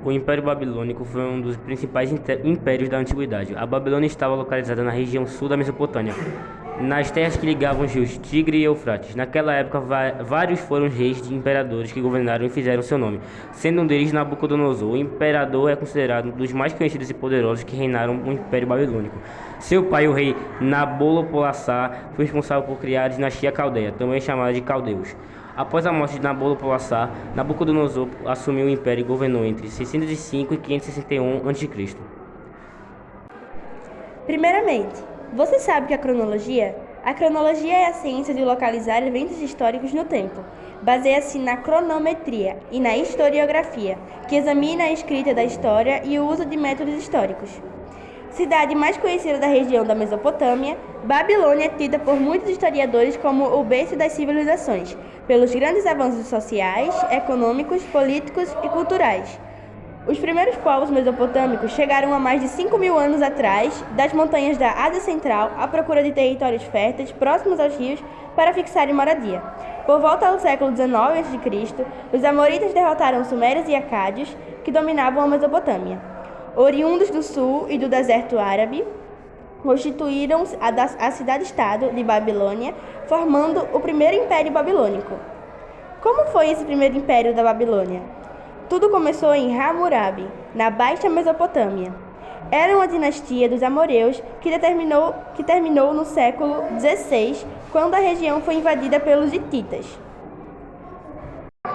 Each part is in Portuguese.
O Império Babilônico foi um dos principais impérios da antiguidade. A Babilônia estava localizada na região sul da Mesopotâmia, nas terras que ligavam os rios Tigre e Eufrates. Naquela época, vários foram os reis e imperadores que governaram e fizeram seu nome, sendo um deles Nabucodonosor. O imperador é considerado um dos mais conhecidos e poderosos que reinaram no Império Babilônico. Seu pai, o rei Nabopolassar, foi responsável por criar a dinastia Caldeia, também chamada de Caldeus. Após a morte de Nabopolassar, Nabucodonosor assumiu o império e governou entre 605 e 561 a.C. Primeiramente, você sabe que a cronologia? A cronologia é a ciência de localizar eventos históricos no tempo. Baseia-se na cronometria e na historiografia, que examina a escrita da história e o uso de métodos históricos. Cidade mais conhecida da região da Mesopotâmia, Babilônia é tida por muitos historiadores como o berço das civilizações, pelos grandes avanços sociais, econômicos, políticos e culturais. Os primeiros povos mesopotâmicos chegaram há mais de 5.000 anos atrás das montanhas da Ásia Central à procura de territórios férteis próximos aos rios para fixarem moradia. Por volta ao século XIX a.C., os amoritas derrotaram os sumérios e acádios, que dominavam a Mesopotâmia. Oriundos do sul e do deserto árabe, constituíram a cidade-estado de Babilônia, formando o primeiro império babilônico. Como foi esse primeiro império da Babilônia? Tudo começou em Hammurabi, na Baixa Mesopotâmia. Era uma dinastia dos amoreus que terminou no século XVI, quando a região foi invadida pelos hititas.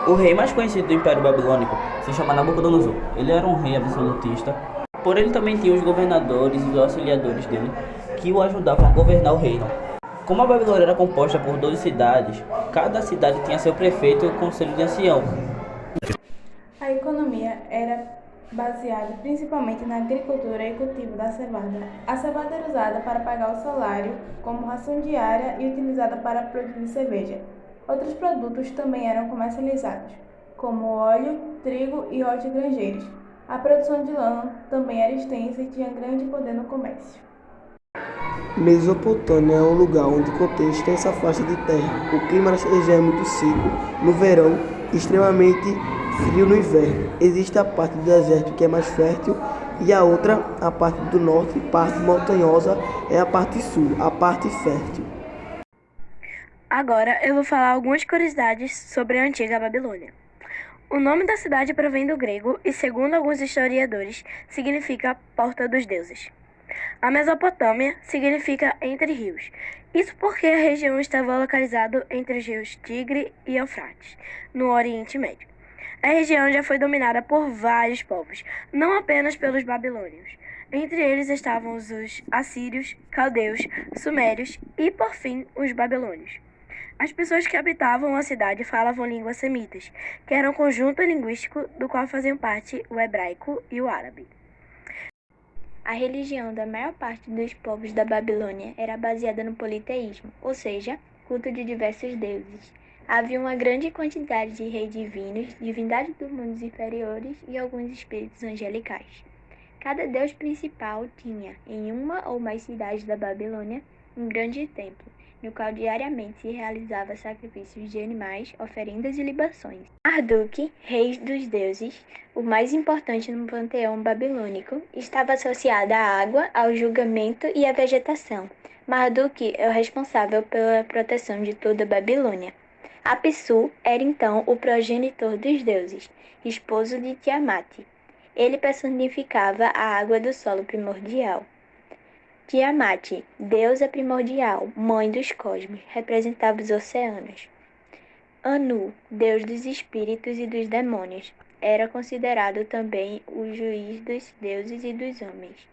O rei mais conhecido do Império Babilônico se chama Nabucodonosor. Ele era um rei absolutista, porém ele também tinha os governadores e os auxiliadores dele que o ajudavam a governar o reino. Como a Babilônia era composta por 12 cidades, cada cidade tinha seu prefeito e o conselho de ancião. A economia era baseada principalmente na agricultura e cultivo da cevada. A cevada era usada para pagar o salário como ração diária e utilizada para produzir cerveja. Outros produtos também eram comercializados, como óleo, trigo e hortigranjeiros. A produção de lã também era extensa e tinha grande poder no comércio. Mesopotâmia é um lugar onde contém extensa faixa de terra. O clima na região é muito seco no verão e extremamente frio no inverno. Existe a parte do deserto que é mais fértil e a outra, a parte do norte, parte montanhosa, é a parte sul, a parte fértil. Agora eu vou falar algumas curiosidades sobre a antiga Babilônia. O nome da cidade provém do grego e, segundo alguns historiadores, significa Porta dos Deuses. A Mesopotâmia significa entre rios. Isso porque a região estava localizada entre os rios Tigre e Eufrates, no Oriente Médio. A região já foi dominada por vários povos, não apenas pelos babilônios. Entre eles estavam os assírios, caldeus, sumérios e, por fim, os babilônios. As pessoas que habitavam a cidade falavam línguas semitas, que era um conjunto linguístico do qual faziam parte o hebraico e o árabe. A religião da maior parte dos povos da Babilônia era baseada no politeísmo, ou seja, culto de diversos deuses. Havia uma grande quantidade de reis divinos, divindades dos mundos inferiores e alguns espíritos angelicais. Cada deus principal tinha, em uma ou mais cidades da Babilônia, um grande templo, no qual diariamente se realizava sacrifícios de animais, oferendas e libações. Marduk, rei dos deuses, o mais importante no panteão babilônico, estava associado à água, ao julgamento e à vegetação. Marduk é o responsável pela proteção de toda a Babilônia. Apsu era então o progenitor dos deuses, esposo de Tiamat. Ele personificava a água do solo primordial. Tiamat, deusa primordial, mãe dos cosmos, representava os oceanos. Anu, deus dos espíritos e dos demônios, era considerado também o juiz dos deuses e dos homens.